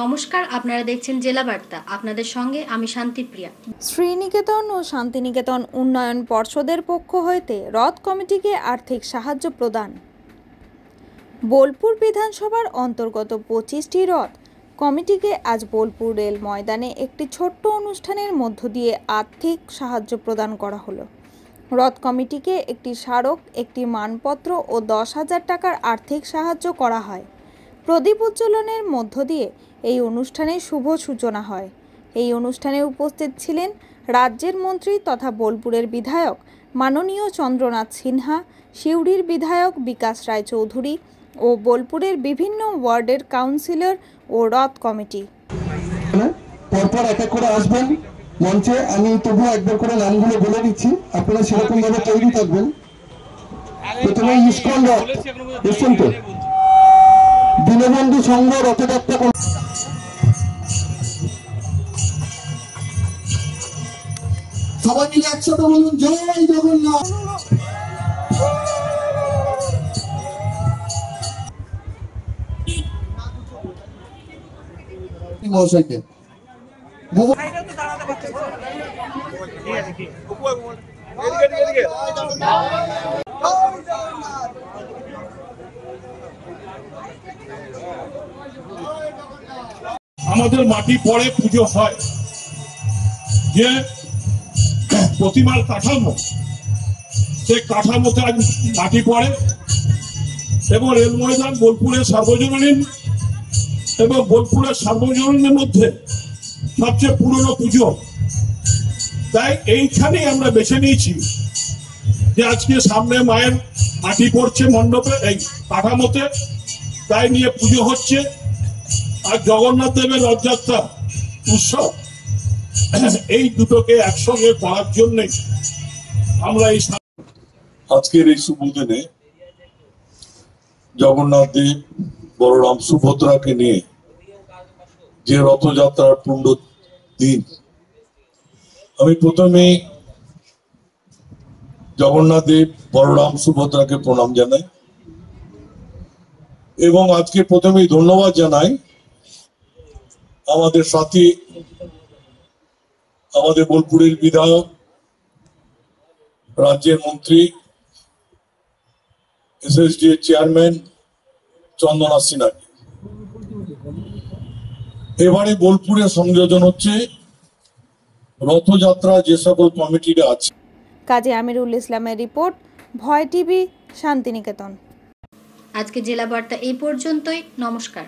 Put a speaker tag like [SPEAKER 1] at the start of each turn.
[SPEAKER 1] নমস্কার, আপনারা দেখছেন জেলা বার্তা। আপনাদের সঙ্গে আমি শান্তিপ্রিয়া।
[SPEAKER 2] শ্রীনিকেতন ও শান্তিনিকেতন উন্নয়ন পর্ষদের পক্ষ হইতে রথ কমিটিকে আর্থিক সাহায্য প্রদান। বোলপুর বিধানসভার অন্তর্গত 25টি রথ কমিটিকে আজ বোলপুর রেল ময়দানে একটি ছোট্ট অনুষ্ঠানের মধ্য দিয়ে আর্থিক সাহায্য প্রদান করা হলো। রথ কমিটিকে একটি স্মারক, একটি মানপত্র ও 10,000 টাকার আর্থিক সাহায্য করা হয়। প্রদীপ উজ্জ্বলনের মধ্য দিয়ে এই অনুষ্ঠানের শুভ সূচনা হয়। এই অনুষ্ঠানে উপস্থিত ছিলেন রাজ্যের মন্ত্রী তথা বোলপুরের বিধায়ক মাননীয় চন্দ্রনাথ সিনহা, সিউড়ির বিধায়ক বিকাশ রায়চৌধুরী ও বোলপুরের বিভিন্ন ওয়ার্ডের কাউন্সিলর ও রথ কমিটি।
[SPEAKER 3] পরপর এক এক করে আসবেন মঞ্চে। আমি তবু একবার করে নামগুলো বলে দিচ্ছি, আপনারা সেরকম ভাবে তৈরি থাকবেন। প্রথমে ইস্কন রথ, এসছেন তো? দীনবন্ধু সংঘ রথযাত্রা। সবাই মিলে একসাথে বলুন, জয় জগন্নাথ। মহাশয়কে
[SPEAKER 4] আমাদের মাটি পড়ে পুজো হয়, যে প্রতিমার কাঠামো, সেই কাঠামোতে আজ মাটি পড়ে এবং রেল ময়দান বোলপুরের সার্বজনীন এবং বোলপুরের সার্বজনীনের মধ্যে সবচেয়ে পুরনো পুজো। তাই এইখানেই আমরা বেছে নিয়েছি যে আজকে সামনে মায়ের মাটি পড়ছে মণ্ডপে, এই কাঠামোতে, তাই নিয়ে পুজো হচ্ছে। আর জগন্নাথ দেবের রথযাত্রা উৎসব, এই দুটোকে একসঙ্গে করার জন্য আমরা এই
[SPEAKER 5] আজকের এই শুভ দিনে জগন্নাথ দেব, বলরাম, সুভদ্রাকে নিয়ে যে রথযাত্রার পূর্ণ দিন, আমি প্রথমে জগন্নাথ দেব, বলরাম, সুভদ্রাকে প্রণাম জানাই এবং আজকে প্রথমেই ধন্যবাদ জানাই আমাদের সাথী, আমাদের বোলপুরের বিধায়ক, রাজ্যের মন্ত্রী, এসএসডি এর চেয়ারম্যান চন্দ্রনাথ সিনহাকে। এবারে বোলপুরে সংযোজন হচ্ছে রথযাত্রা যে সকল কমিটিরা আছে।
[SPEAKER 2] কাজী আমিরুল ইসলামের রিপোর্ট, ভয় টিভি, শান্তিনিকেতন।
[SPEAKER 1] আজকে জেলা বার্তা এই পর্যন্তই। নমস্কার।